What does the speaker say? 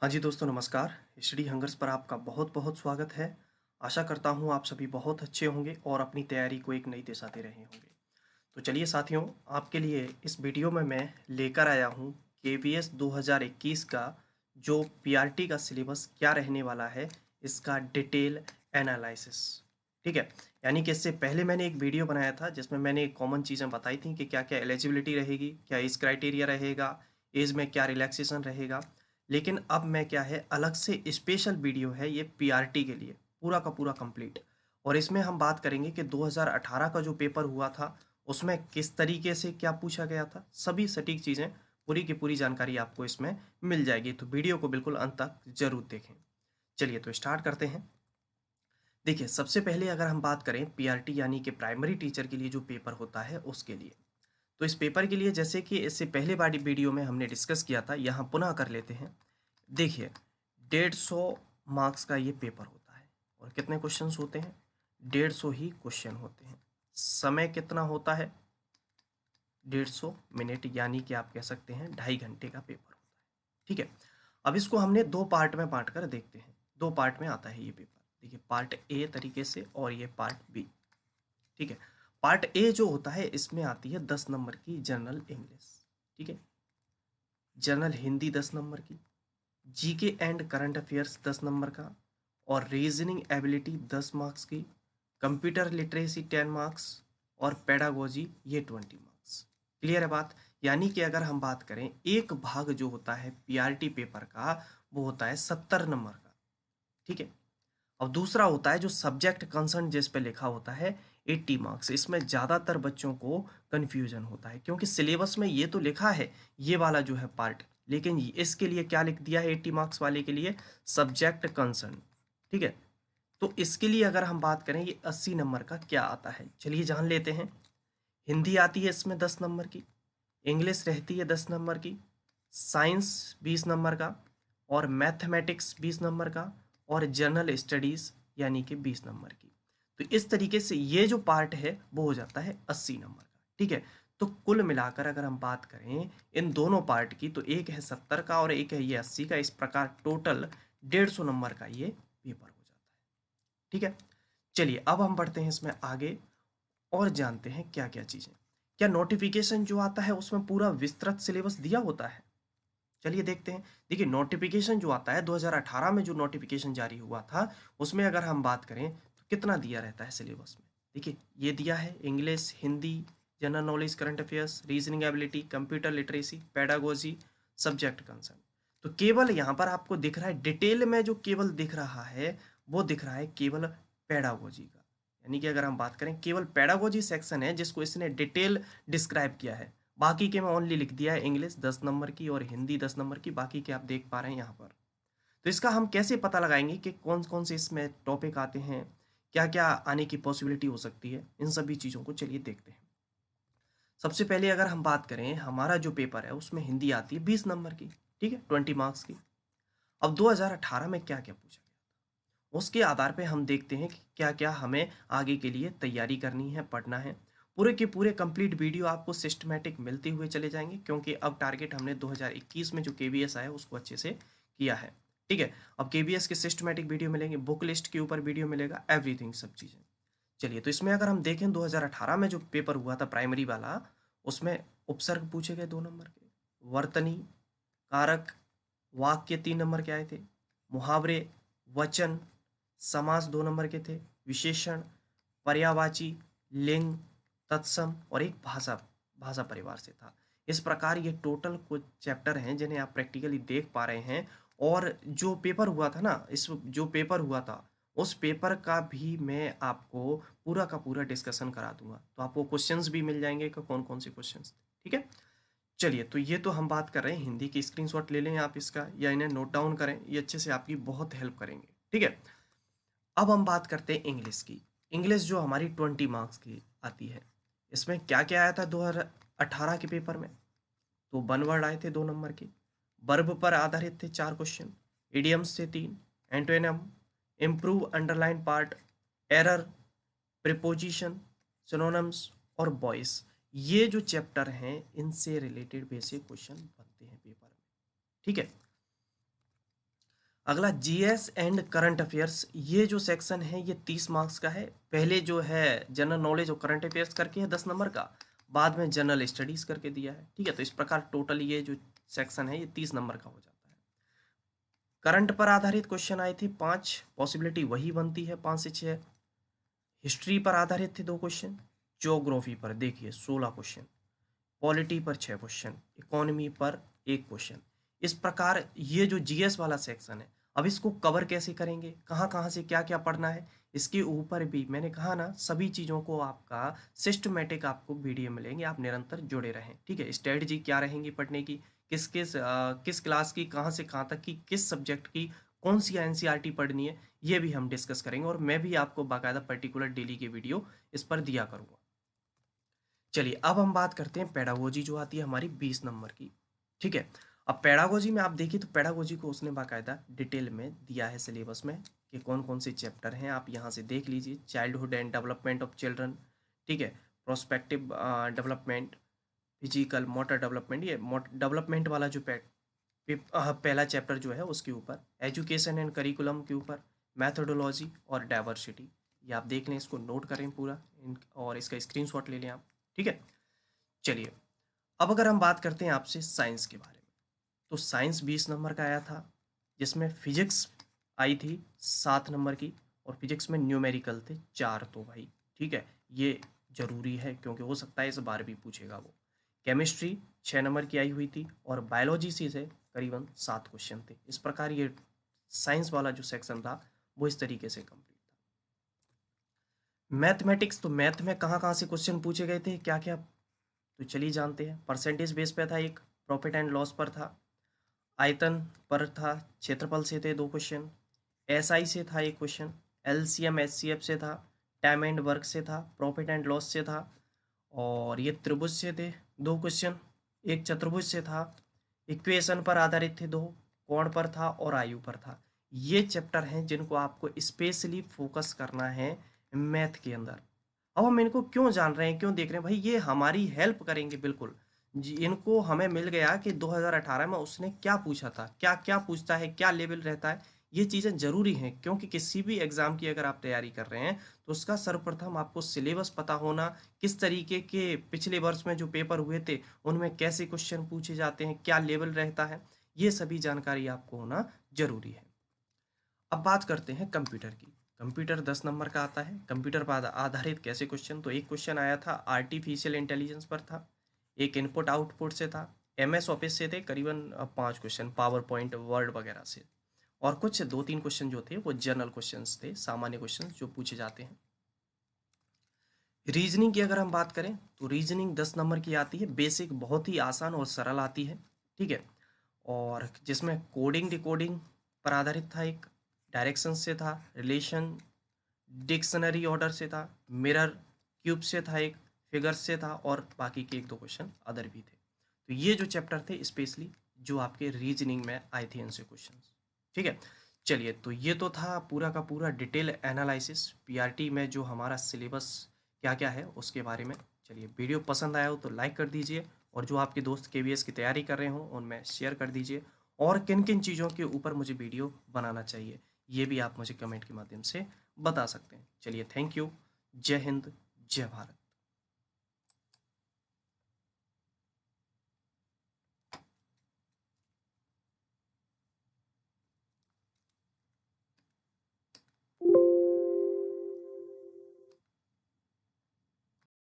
हाँ जी दोस्तों नमस्कार। स्टडी हंगर्स पर आपका बहुत बहुत स्वागत है। आशा करता हूँ आप सभी बहुत अच्छे होंगे और अपनी तैयारी को एक नई दिशा दे रहे होंगे। तो चलिए साथियों, आपके लिए इस वीडियो में मैं लेकर आया हूँ केवीएस 2021 का जो पीआरटी का सिलेबस क्या रहने वाला है, इसका डिटेल एनालिसिस। ठीक है, यानी कि इससे पहले मैंने एक वीडियो बनाया था जिसमें मैंने कॉमन चीज़ें बताई थी कि क्या क्या एलिजिबिलिटी रहेगी, क्या एज क्राइटेरिया रहेगा, एज में क्या रिलैक्सेशन रहेगा। लेकिन अब मैं क्या है, अलग से स्पेशल वीडियो है ये पीआरटी के लिए, पूरा का पूरा कंप्लीट। और इसमें हम बात करेंगे कि 2018 का जो पेपर हुआ था उसमें किस तरीके से क्या पूछा गया था, सभी सटीक चीज़ें, पूरी की पूरी जानकारी आपको इसमें मिल जाएगी। तो वीडियो को बिल्कुल अंत तक जरूर देखें। चलिए तो स्टार्ट करते हैं। देखिए, सबसे पहले अगर हम बात करें पीआरटी यानी कि प्राइमरी टीचर के लिए जो पेपर होता है उसके लिए, तो इस पेपर के लिए जैसे कि इससे पहले वाली वीडियो में हमने डिस्कस किया था, यहाँ पुनः कर लेते हैं। देखिए, 150 मार्क्स का ये पेपर होता है और कितने क्वेश्चंस होते हैं, 150 ही क्वेश्चन होते हैं। समय कितना होता है, 150 मिनट, यानी कि आप कह सकते हैं 2.5 घंटे का पेपर होता है। ठीक है, अब इसको हमने दो पार्ट में बांट कर देखते हैं। दो पार्ट में आता है ये पेपर। देखिए, पार्ट ए तरीके से और ये पार्ट बी। ठीक है, पार्ट ए जो होता है इसमें आती है 10 नंबर की जनरल इंग्लिश। ठीक है, जनरल हिंदी 10 नंबर की, GK and current affairs 10 number का, और रीजनिंग एबिलिटी 10 मार्क्स की, कंप्यूटर लिटरेसी 10 मार्क्स, और पेडागोजी ये 20 मार्क्स। क्लियर है बात। यानी कि अगर हम बात करें, एक भाग जो होता है पीआरटी पेपर का वो होता है 70 नंबर का। ठीक है, और दूसरा होता है जो सब्जेक्ट कंसर्न जिस पे लिखा होता है 80 मार्क्स। इसमें ज़्यादातर बच्चों को कन्फ्यूजन होता है क्योंकि सिलेबस में ये तो लिखा है ये वाला जो है पार्ट, लेकिन इसके लिए क्या लिख दिया है 80 मार्क्स वाले के लिए, सब्जेक्ट कंसर्न। ठीक है, तो इसके लिए अगर हम बात करें ये 80 नंबर का क्या आता है, चलिए जान लेते हैं। हिंदी आती है इसमें 10 नंबर की, इंग्लिश रहती है 10 नंबर की, साइंस 20 नंबर का, और मैथमेटिक्स 20 नंबर का, और जनरल स्टडीज़ यानी कि 20 नंबर की। तो इस तरीके से ये जो पार्ट है वो हो जाता है 80 नंबर का। ठीक है, तो कुल मिलाकर अगर हम बात करें इन दोनों पार्ट की, तो एक है 70 का और एक है ये 80 का। इस प्रकार टोटल 150 नंबर का ये पेपर हो जाता है। ठीक है, चलिए अब हम बढ़ते हैं इसमें आगे और जानते हैं क्या क्या चीज़ें। क्या नोटिफिकेशन जो आता है उसमें पूरा विस्तृत सिलेबस दिया होता है, चलिए देखते हैं। देखिए, नोटिफिकेशन जो आता है 2018 में जो नोटिफिकेशन जारी हुआ था उसमें अगर हम बात करें तो कितना दिया रहता है सिलेबस में। देखिए, ये दिया है English, Hindi, general knowledge, current affairs, reasoning ability, computer literacy, pedagogy, subject concern. तो केवल यहाँ पर आपको दिख रहा है डिटेल में, जो केवल दिख रहा है वो दिख रहा है केवल पेडागोजी का। यानी कि अगर हम बात करें, केवल पेडागोजी सेक्शन है जिसको इसने डिटेल डिस्क्राइब किया है। बाकी के में ओनली लिख दिया है इंग्लिश 10 नंबर की और हिंदी 10 नंबर की, बाकी के आप देख पा रहे हैं यहाँ पर। तो इसका हम कैसे पता लगाएंगे कि कौन कौन से इसमें टॉपिक आते हैं, क्या क्या आने की पॉसिबिलिटी हो सकती है, इन सभी चीज़ों को चलिए देखते हैं। सबसे पहले अगर हम बात करें, हमारा जो पेपर है उसमें हिंदी आती है 20 नंबर की। ठीक है, 20 मार्क्स की। अब 2018 में क्या क्या पूछा गया, उसके आधार पे हम देखते हैं कि क्या क्या हमें आगे के लिए तैयारी करनी है, पढ़ना है। पूरे के पूरे कंप्लीट वीडियो आपको सिस्टमेटिक मिलते हुए चले जाएंगे क्योंकि अब टारगेट हमने 2021 में जो केवीएस आया उसको अच्छे से किया है। ठीक है, अब केवीएस के सिस्टमेटिक वीडियो मिलेंगे, बुक लिस्ट के ऊपर वीडियो मिलेगा, एवरीथिंग, सब चीज़ें। चलिए, तो इसमें अगर हम देखें 2018 में जो पेपर हुआ था प्राइमरी वाला, उसमें उपसर्ग पूछे गए 2 नंबर के, वर्तनी, कारक, वाक्य 3 नंबर के आए थे, मुहावरे, वचन, समास 2 नंबर के थे, विशेषण, पर्यायवाची, लिंग, तत्सम, और एक भाषा, भाषा परिवार से था। इस प्रकार ये टोटल कुछ चैप्टर हैं जिन्हें आप प्रैक्टिकली देख पा रहे हैं। और जो पेपर हुआ था ना, इस जो पेपर हुआ था उस पेपर का भी मैं आपको पूरा का पूरा डिस्कशन करा दूंगा, तो आपको क्वेश्चंस भी मिल जाएंगे कि कौन कौन से क्वेश्चंस। ठीक है, चलिए, तो ये तो हम बात कर रहे हैं हिंदी की। स्क्रीनशॉट ले लें आप इसका या इन्हें नोट डाउन करें, ये अच्छे से आपकी बहुत हेल्प करेंगे। ठीक है, अब हम बात करते हैं इंग्लिश की। इंग्लिश जो हमारी 20 मार्क्स की आती है, इसमें क्या क्या आया था 2018 के पेपर में। तो वन वर्ड आए थे 2 नंबर के, वर्ब पर आधारित थे 4 क्वेश्चन, इडियम्स थे 3, antonym, improve underline part, error, preposition, synonyms, और वॉइस। ये जो चैप्टर हैं इनसे रिलेटेड बेसिक क्वेश्चन बनते हैं पेपर में। ठीक है, अगला जीएस एंड करंट अफेयर्स, ये जो सेक्शन है ये 30 मार्क्स का है। पहले जो है जनरल नॉलेज और करंट अफेयर्स करके है 10 नंबर का, बाद में जनरल स्टडीज करके दिया है। ठीक है, तो इस प्रकार टोटल ये जो सेक्शन है ये 30 नंबर का हो जाता है। करंट पर आधारित क्वेश्चन आए थे 5, पॉसिबिलिटी वही बनती है 5 से 6। हिस्ट्री पर आधारित थे 2 क्वेश्चन, ज्योग्राफी पर देखिए 16 क्वेश्चन, पॉलिटी पर 6 क्वेश्चन, इकोनॉमी पर 1 क्वेश्चन। इस प्रकार ये जो जीएस वाला सेक्शन है, अब इसको कवर कैसे करेंगे, कहाँ कहाँ से क्या क्या पढ़ना है, इसके ऊपर भी मैंने कहा ना सभी चीज़ों को आपका सिस्टमेटिक आपको वीडियो मिलेंगे, आप निरंतर जुड़े रहें। ठीक है, स्ट्रेटजी क्या रहेंगी पढ़ने की, किस क्लास की कहाँ से कहाँ तक की, किस सब्जेक्ट की कौन सी एनसीईआरटी पढ़नी है, ये भी हम डिस्कस करेंगे और मैं भी आपको बाकायदा पर्टिकुलर डेली के वीडियो इस पर दिया करूँगा। चलिए अब हम बात करते हैं पेडागोजी जो आती है हमारी 20 नंबर की। ठीक है, अब पेडागोजी में आप देखिए तो पेडागोजी को उसने बाकायदा डिटेल में दिया है सिलेबस में कि कौन कौन से चैप्टर हैं, आप यहाँ से देख लीजिए। Childhood and development of children, ठीक है, prospective development, physical motor development, ये डेवलपमेंट वाला जो पहला चैप्टर जो है उसके ऊपर, एजुकेशन एंड करिकुलम के ऊपर, मैथोडोलॉजी और डाइवर्सिटी। ये आप देख लें, इसको नोट करें पूरा और इसका स्क्रीनशॉट ले लें आप। ठीक है, चलिए अब अगर हम बात करते हैं आपसे साइंस के बारे में, तो साइंस 20 नंबर का आया था, जिसमें फिजिक्स आई थी 7 नंबर की, और फिजिक्स में न्यूमेरिकल थे 4। तो भाई ठीक है, ये जरूरी है क्योंकि हो सकता है इस बार भी पूछेगा वो। केमिस्ट्री 6 नंबर की आई हुई थी, और बायोलॉजी से करीबन 7 क्वेश्चन थे। इस प्रकार ये साइंस वाला जो सेक्शन था वो इस तरीके से कंप्लीट था। मैथमेटिक्स, तो मैथ में कहाँ कहाँ से क्वेश्चन पूछे गए थे, क्या क्या, तो चलिए जानते हैं। परसेंटेज बेस पे था एक, प्रॉफिट एंड लॉस पर था, आयतन पर था, क्षेत्रफल से थे 2 क्वेश्चन, एसआई से था 1 क्वेश्चन, एलसीएम एचसीएफ से था, टाइम एंड वर्क से था, प्रॉफिट एंड लॉस से था, और ये त्रिभुज से थे 2 क्वेश्चन, एक चतुर्भुज से था, इक्वेशन पर आधारित थे 2, कोण पर था और आयु पर था। ये चैप्टर हैं जिनको आपको स्पेशली फोकस करना है मैथ के अंदर। अब हम इनको क्यों जान रहे हैं, क्यों देख रहे हैं भाई, ये हमारी हेल्प करेंगे बिल्कुल जी। इनको हमें मिल गया कि 2018 में उसने क्या पूछा था, क्या क्या पूछता है, क्या लेवल रहता है। ये चीज़ें जरूरी हैं क्योंकि किसी भी एग्जाम की अगर आप तैयारी कर रहे हैं तो उसका सर्वप्रथम आपको सिलेबस पता होना, किस तरीके के पिछले वर्ष में जो पेपर हुए थे उनमें कैसे क्वेश्चन पूछे जाते हैं, क्या लेवल रहता है, ये सभी जानकारी आपको होना जरूरी है। अब बात करते हैं कंप्यूटर की। कंप्यूटर 10 नंबर का आता है। कंप्यूटर पर आधारित कैसे क्वेश्चन, तो एक क्वेश्चन आया था आर्टिफिशियल इंटेलिजेंस पर था, एक इनपुट आउटपुट से था, एमएस ऑफिस से थे करीबन 5 क्वेश्चन, पावर पॉइंट वर्ड वगैरह से, और कुछ 2-3 क्वेश्चन जो थे वो जनरल क्वेश्चन थे, सामान्य क्वेश्चन जो पूछे जाते हैं। रीजनिंग की अगर हम बात करें तो रीजनिंग 10 नंबर की आती है, बेसिक बहुत ही आसान और सरल आती है। ठीक है, और जिसमें कोडिंग डिकोडिंग पर आधारित था एक, डायरेक्शन से था, रिलेशन, डिक्शनरी ऑर्डर से था, मिरर क्यूब से था एक, फिगर से था, और बाकी के 1-2 क्वेश्चन अदर भी थे। तो ये जो चैप्टर थे स्पेशली जो आपके रीजनिंग में आए थे इनसे क्वेश्चन। ठीक है, चलिए तो ये तो था पूरा का पूरा डिटेल एनालिसिस पीआरटी में जो हमारा सिलेबस क्या क्या है उसके बारे में। चलिए वीडियो पसंद आया हो तो लाइक कर दीजिए, और जो आपके दोस्त केवीएस की तैयारी कर रहे हो उनमें शेयर कर दीजिए, और किन किन चीज़ों के ऊपर मुझे वीडियो बनाना चाहिए ये भी आप मुझे कमेंट के माध्यम से बता सकते हैं। चलिए थैंक यू, जय हिंद, जय भारत।